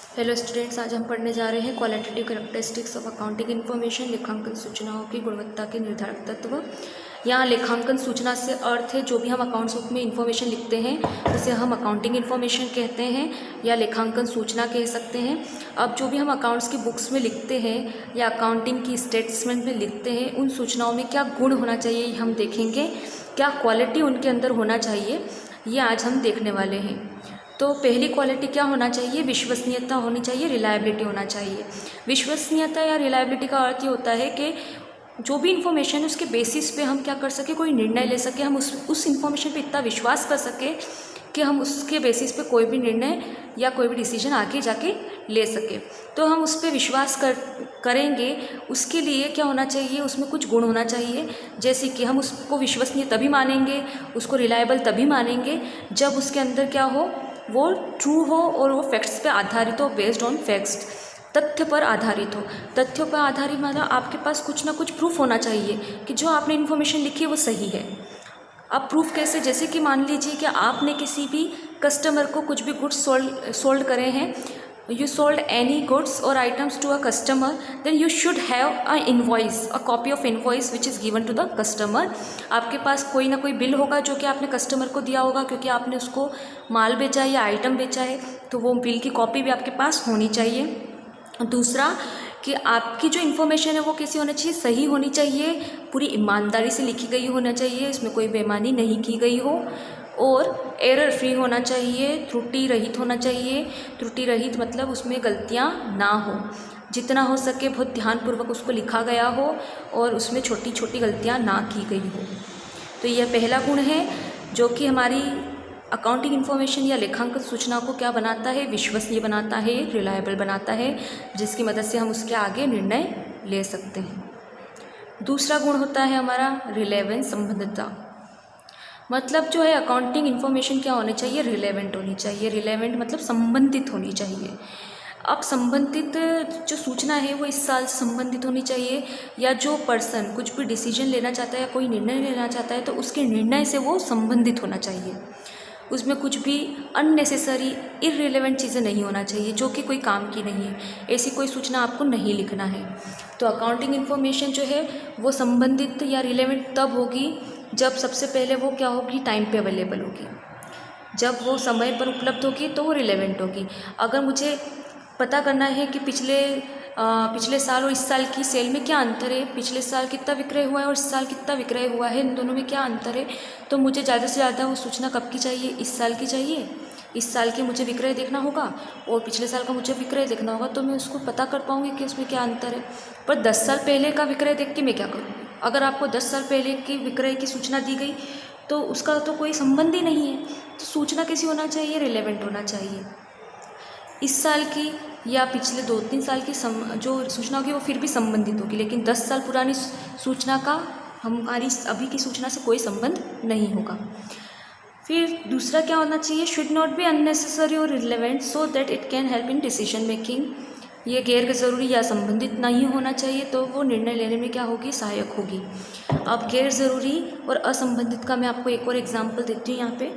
Hello students, आज हम पढ़ने जा रहे हैं qualitative characteristics of accounting information. लेखांकन सूचनाओं की गुणवत्ता के निर्धारक तत्व। यहाँ लेखांकन सूचना से अर्थ है जो भी हम अकाउंट्स बुक में इन्फॉर्मेशन लिखते हैं उसे हम अकाउंटिंग इन्फॉर्मेशन कहते हैं या लेखांकन सूचना कह सकते हैं। अब जो भी हम अकाउंट्स की बुक्स में लिखते हैं या अकाउंटिंग की स्टेटमेंट में लिखते हैं, उन सूचनाओं में क्या गुण होना चाहिए हम देखेंगे, क्या क्वालिटी उनके अंदर होना चाहिए, ये आज हम देखने वाले हैं। तो पहली क्वालिटी क्या होना चाहिए? विश्वसनीयता होनी चाहिए, रिलायबिलिटी होना चाहिए। विश्वसनीयता या रिलायबिलिटी का अर्थ ये होता है कि जो भी इन्फॉर्मेशन है उसके बेसिस पे हम क्या कर सके, कोई निर्णय ले सके, हम उस इन्फॉर्मेशन पे इतना विश्वास कर सके कि हम उसके बेसिस पे कोई भी निर्णय या कोई भी डिसीजन आगे जाके ले सके। तो हम उस पर विश्वास करेंगे, उसके लिए क्या होना चाहिए, उसमें कुछ गुण होना चाहिए। जैसे कि हम उसको विश्वसनीय तभी मानेंगे, उसको रिलायबल तभी मानेंगे जब उसके अंदर क्या हो, वो ट्रू हो और वो फैक्ट्स पे आधारित हो, बेस्ड ऑन फैक्ट्स, तथ्य पर आधारित हो। तथ्यों पर आधारित मतलब आपके पास कुछ ना कुछ प्रूफ होना चाहिए कि जो आपने इन्फॉर्मेशन लिखी है वो सही है। अब प्रूफ कैसे? जैसे कि मान लीजिए कि आपने किसी भी कस्टमर को कुछ भी गुड्स सोल्ड करे हैं, you sold any goods or items to a customer, then you should have a copy of invoice which is given to the customer। आपके पास कोई ना कोई बिल होगा जो कि आपने कस्टमर को दिया होगा, क्योंकि आपने उसको माल बेचा है या आइटम बेचा है, तो वो बिल की कॉपी भी आपके पास होनी चाहिए। दूसरा कि आपकी जो इन्फॉर्मेशन है वो कैसी होनी चाहिए, सही होनी चाहिए, पूरी ईमानदारी से लिखी गई होना चाहिए, इसमें कोई बेईमानी नहीं की गई हो, और एरर फ्री होना चाहिए, त्रुटि रहित होना चाहिए। त्रुटि रहित मतलब उसमें गलतियां ना हो, जितना हो सके बहुत ध्यानपूर्वक उसको लिखा गया हो और उसमें छोटी छोटी गलतियां ना की गई हो। तो यह पहला गुण है जो कि हमारी अकाउंटिंग इन्फॉर्मेशन या लेखांकन सूचना को क्या बनाता है, विश्वसनीय बनाता है, रिलायबल बनाता है, जिसकी मदद से हम उसके आगे निर्णय ले सकते हैं। दूसरा गुण होता है हमारा रिलेवेंस, संबंधितता। मतलब जो है अकाउंटिंग इन्फॉर्मेशन क्या होनी चाहिए, रिलेवेंट होनी चाहिए। रिलेवेंट मतलब संबंधित होनी चाहिए। अब संबंधित जो सूचना है वो इस साल से संबंधित होनी चाहिए, या जो पर्सन कुछ भी डिसीजन लेना चाहता है या कोई निर्णय लेना चाहता है तो उसके निर्णय से वो संबंधित होना चाहिए। उसमें कुछ भी अननेसेसरी इररिलेवेंट चीज़ें नहीं होना चाहिए जो कि कोई काम की नहीं है, ऐसी कोई सूचना आपको नहीं लिखना है। तो अकाउंटिंग इन्फॉर्मेशन जो है वो संबंधित या रिलेवेंट तब होगी जब सबसे पहले वो क्या होगी, टाइम पे अवेलेबल होगी। जब वो समय पर उपलब्ध होगी तो वो रिलेवेंट होगी। अगर मुझे पता करना है कि पिछले साल और इस साल की सेल में क्या अंतर है, पिछले साल कितना विक्रय हुआ है और इस साल कितना विक्रय हुआ है, इन दोनों में क्या अंतर है, तो मुझे ज़्यादा से ज़्यादा वो सूचना कब की चाहिए, इस साल की चाहिए। इस साल की मुझे विक्रय देखना होगा और पिछले साल का मुझे विक्रय देखना होगा, तो मैं उसको पता कर पाऊँगी कि उसमें क्या अंतर है। पर 10 साल पहले का विक्रय देख के मैं क्या करूँगी? अगर आपको 10 साल पहले की विक्रय की सूचना दी गई तो उसका तो कोई संबंध ही नहीं है। तो सूचना कैसी होना चाहिए, रिलेवेंट होना चाहिए। इस साल की या पिछले 2-3 साल की जो सूचना होगी वो फिर भी संबंधित होगी, लेकिन 10 साल पुरानी सूचना का हमारी अभी की सूचना से कोई संबंध नहीं होगा। फिर दूसरा क्या होना चाहिए, शुड नॉट बी अननेसेसरी और relevant so that it can help in decision making. ये गैर ज़रूरी या संबंधित नहीं होना चाहिए तो वो निर्णय लेने में क्या होगी, सहायक होगी। अब गैर ज़रूरी और असंबंधित का मैं आपको एक और एग्जांपल देती हूँ यहाँ पे।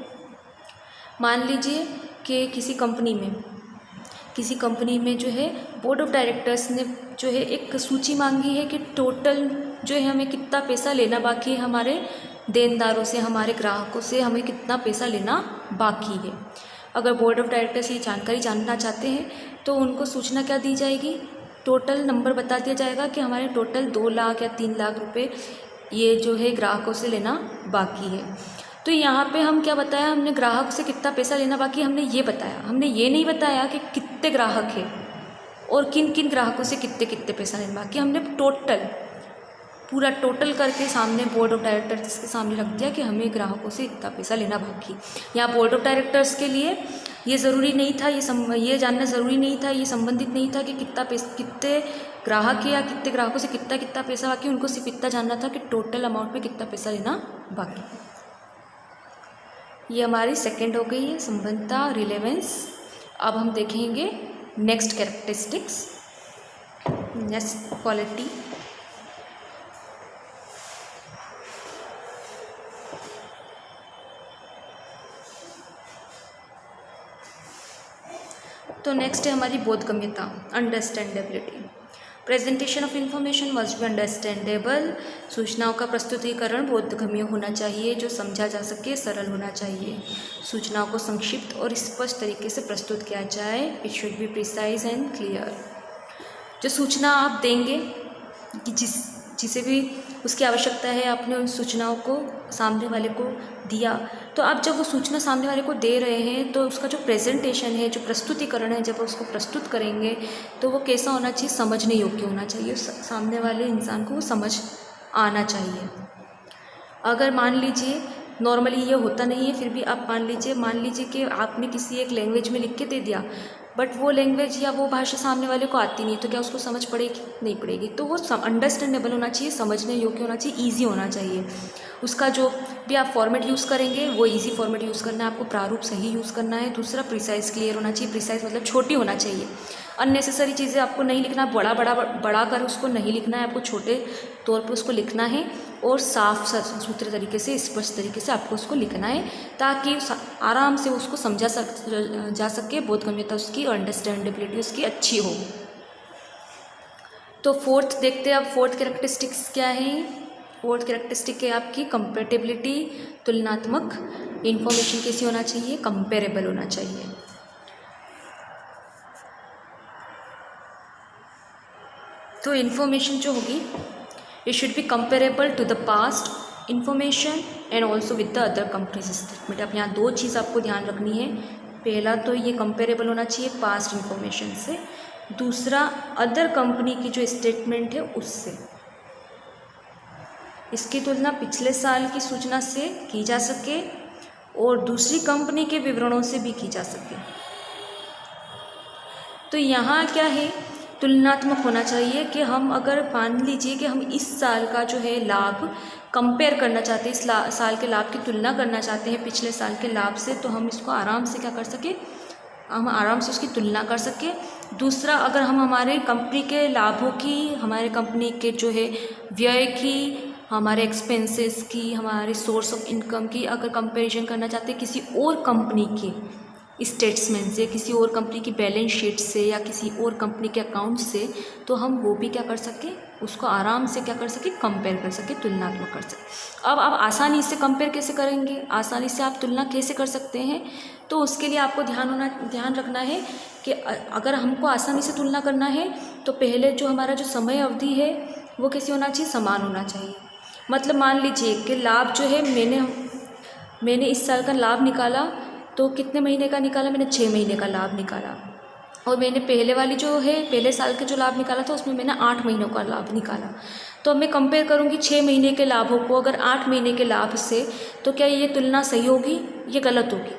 मान लीजिए कि किसी कंपनी में जो है बोर्ड ऑफ डायरेक्टर्स ने जो है एक सूची मांगी है कि टोटल जो है हमें कितना पैसा लेना बाकी है, हमारे देनदारों से, हमारे ग्राहकों से हमें कितना पैसा लेना बाकी है। अगर बोर्ड ऑफ डायरेक्टर्स ये जानकारी जानना चाहते हैं तो उनको सूचना क्या दी जाएगी, टोटल नंबर बता दिया जाएगा कि हमारे टोटल 2 लाख या 3 लाख रुपए ये जो है ग्राहकों से लेना बाकी है। तो यहाँ पे हम क्या बताया, हमने ग्राहक से कितना पैसा लेना बाकी हमने ये बताया, हमने ये नहीं बताया कि कितने ग्राहक हैं और किन किन ग्राहकों से कितने कितने पैसा लेना बाकी। हमने पूरा टोटल करके सामने बोर्ड ऑफ डायरेक्टर्स के सामने रख दिया कि हमें ग्राहकों से इतना पैसा लेना बाकी। यहाँ बोर्ड ऑफ डायरेक्टर्स के लिए ये ज़रूरी नहीं था, ये जानना ज़रूरी नहीं था, ये संबंधित नहीं था कि कितने ग्राहक है या कितने ग्राहकों से कितना कितना पैसा बाकी। उनको सिर्फ इतना जानना था कि टोटल अमाउंट में कितना पैसा लेना बाकी। ये हमारी सेकंड हो गई है, संबंधता, रिलेवेंस। अब हम देखेंगे नेक्स्ट कैरेक्टरिस्टिक्स, नेक्स्ट क्वालिटी। तो नेक्स्ट है हमारी बोधगम्यता, understandability. Presentation of information must be understandable. सूचनाओं का प्रस्तुतिकरण बोधगम्य होना चाहिए, जो समझा जा सके, सरल होना चाहिए। सूचनाओं को संक्षिप्त और स्पष्ट तरीके से प्रस्तुत किया जाए। It should be precise and clear. जो सूचना आप देंगे कि जिसे भी उसकी आवश्यकता है, आपने उन सूचनाओं को सामने वाले को दिया, तो आप जब वो सूचना सामने वाले को दे रहे हैं तो उसका जो प्रेजेंटेशन है, जो प्रस्तुतिकरण है, जब उसको प्रस्तुत करेंगे तो वो कैसा होना चाहिए, समझने योग्य होना चाहिए। सामने वाले इंसान को वो समझ आना चाहिए। अगर मान लीजिए नॉर्मली ये होता नहीं है, फिर भी आप मान लीजिए कि आपने किसी एक लैंग्वेज में लिख के दे दिया, बट वो लैंग्वेज या वो भाषा सामने वाले को आती नहीं, तो क्या उसको समझ पड़ेगी? नहीं पड़ेगी। तो वो अंडरस्टैंडेबल होना चाहिए, समझने योग्य होना चाहिए, ईजी होना चाहिए। उसका जो भी आप फॉर्मेट यूज़ करेंगे वो इजी फॉर्मेट यूज़ करना है, आपको प्रारूप सही यूज़ करना है। दूसरा प्रिसाइज क्लियर होना चाहिए। प्रिसाइज मतलब छोटी होना चाहिए। अननेसेसरी चीज़ें आपको नहीं लिखना, बड़ा कर उसको नहीं लिखना है, आपको छोटे तौर पर उसको लिखना है और साफ सुथरे तरीके से, स्पष्ट तरीके से आपको उसको लिखना है, ताकि आराम से उसको समझा जा सके, बोधगम्यता उसकी, अंडरस्टैंडेबिलिटी उसकी अच्छी हो। तो फोर्थ देखते हैं अब, फोर्थ कैरेक्टरिस्टिक्स क्या है। फोर्थ कैरेक्टरिस्टिक है आपकी कंपेटेबिलिटी, तुलनात्मक। इंफॉर्मेशन कैसी होना चाहिए? कंपेरेबल होना चाहिए। तो इन्फॉर्मेशन जो होगी, it should be comparable to the past information and also with the other companies statement. अब यहाँ दो चीज़ आपको ध्यान रखनी है। पहला तो ये कंपेरेबल होना चाहिए पास्ट इंफॉर्मेशन से, दूसरा अदर कंपनी की जो स्टेटमेंट है उससे। इसकी तुलना पिछले साल की सूचना से की जा सके और दूसरी कंपनी के विवरणों से भी की जा सके। तो यहाँ क्या है, तुलनात्मक होना चाहिए कि हम अगर मान लीजिए कि हम इस साल का जो है लाभ कंपेयर करना चाहते हैं, इस साल के लाभ की तुलना करना चाहते हैं पिछले साल के लाभ से, तो हम इसको आराम से क्या कर सके, हम आराम से उसकी तुलना कर सके। दूसरा, अगर हम हमारे कंपनी के लाभों की, हमारे कंपनी के जो है व्यय की, हमारे एक्सपेंसेस की, हमारे सोर्स ऑफ इनकम की अगर कंपैरिजन करना चाहते हैं किसी और कंपनी के स्टेटमेंट से, किसी और कंपनी की बैलेंस शीट से या किसी और कंपनी के अकाउंट से, तो हम वो भी क्या कर सके, उसको आराम से क्या कर सके, कंपेयर कर सके, तुलनात्मक कर सके। अब आप आसानी से कंपेयर कैसे करेंगे, आसानी से आप तुलना कैसे कर सकते हैं, तो उसके लिए आपको ध्यान रखना है कि अगर हमको आसानी से तुलना करना है तो पहले जो हमारा जो समय अवधि है वो कैसी होना चाहिए, समान होना चाहिए। मतलब मान लीजिए कि लाभ जो है, मैंने इस साल का लाभ निकाला, तो कितने महीने का निकाला, मैंने 6 महीने का लाभ निकाला। और मैंने पहले साल के जो लाभ निकाला था उसमें मैंने 8 महीनों का लाभ निकाला। तो अब मैं कंपेयर करूँगी 6 महीने के लाभों को अगर 8 महीने के लाभ से, तो क्या ये तुलना सही होगी, ये गलत होगी?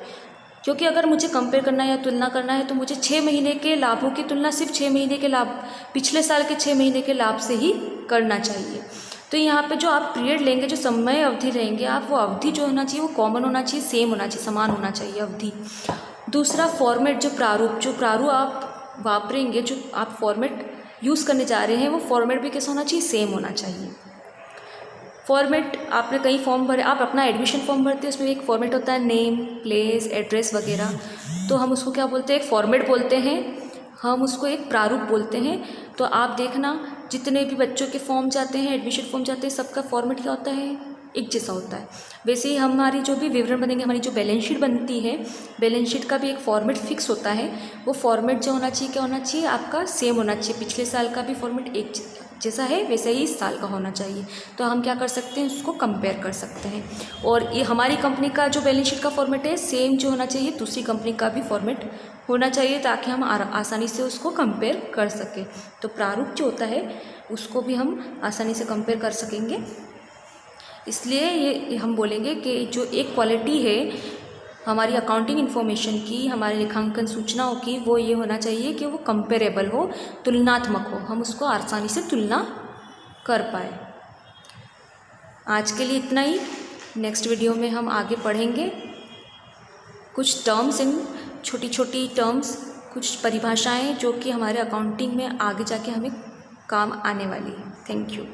क्योंकि अगर मुझे कंपेयर करना है या तुलना करना है तो मुझे 6 महीने के लाभों की तुलना सिर्फ 6 महीने के लाभ, पिछले साल के 6 महीने के लाभ से ही करना चाहिए। तो यहाँ पे जो आप पीरियड लेंगे, जो समय अवधि रहेंगे आप, वो अवधि जो होना चाहिए वो कॉमन होना चाहिए, सेम होना चाहिए, समान होना चाहिए अवधि। दूसरा, फॉर्मेट, जो प्रारूप आप वापरेंगे, जो आप फॉर्मेट यूज़ करने जा रहे हैं, वो फॉर्मेट भी कैसा होना चाहिए, सेम होना चाहिए। फॉर्मेट, आपने कई फॉर्म भरे, आप अपना एडमिशन फॉर्म भरते हैं, उसमें एक फॉर्मेट होता है, नेम, प्लेस, एड्रेस वगैरह, तो हम उसको क्या बोलते हैं, एक फॉर्मेट बोलते हैं, हम उसको एक प्रारूप बोलते हैं। तो आप देखना, जितने भी बच्चों के फॉर्म जाते हैं, एडमिशन फॉर्म जाते हैं, सबका फॉर्मेट क्या होता है, एक जैसा होता है। वैसे ही हमारी जो भी विवरण बनेंगे, हमारी जो बैलेंस शीट बनती है, बैलेंस शीट का भी एक फॉर्मेट फिक्स होता है। वो फॉर्मेट जो होना चाहिए, क्या होना चाहिए, आपका सेम होना चाहिए। पिछले साल का भी फॉर्मेट एक जैसा है वैसे ही इस साल का होना चाहिए। तो हम क्या कर सकते हैं, उसको कंपेयर कर सकते हैं। और ये हमारी कंपनी का जो बैलेंस शीट का फॉर्मेट है, सेम जो होना चाहिए दूसरी कंपनी का भी फॉर्मेट होना चाहिए, ताकि हम आसानी से उसको कंपेयर कर सकें। तो प्रारूप जो होता है उसको भी हम आसानी से कंपेयर कर सकेंगे। इसलिए ये हम बोलेंगे कि जो एक क्वालिटी है हमारी अकाउंटिंग इन्फॉर्मेशन की, हमारे लेखांकन सूचनाओं की, वो ये होना चाहिए कि वो कंपेरेबल हो, तुलनात्मक हो, हम उसको आसानी से तुलना कर पाए। आज के लिए इतना ही। नेक्स्ट वीडियो में हम आगे पढ़ेंगे कुछ टर्म्स, छोटी छोटी टर्म्स, कुछ परिभाषाएं जो कि हमारे अकाउंटिंग में आगे जाके हमें काम आने वाली है। Thank you.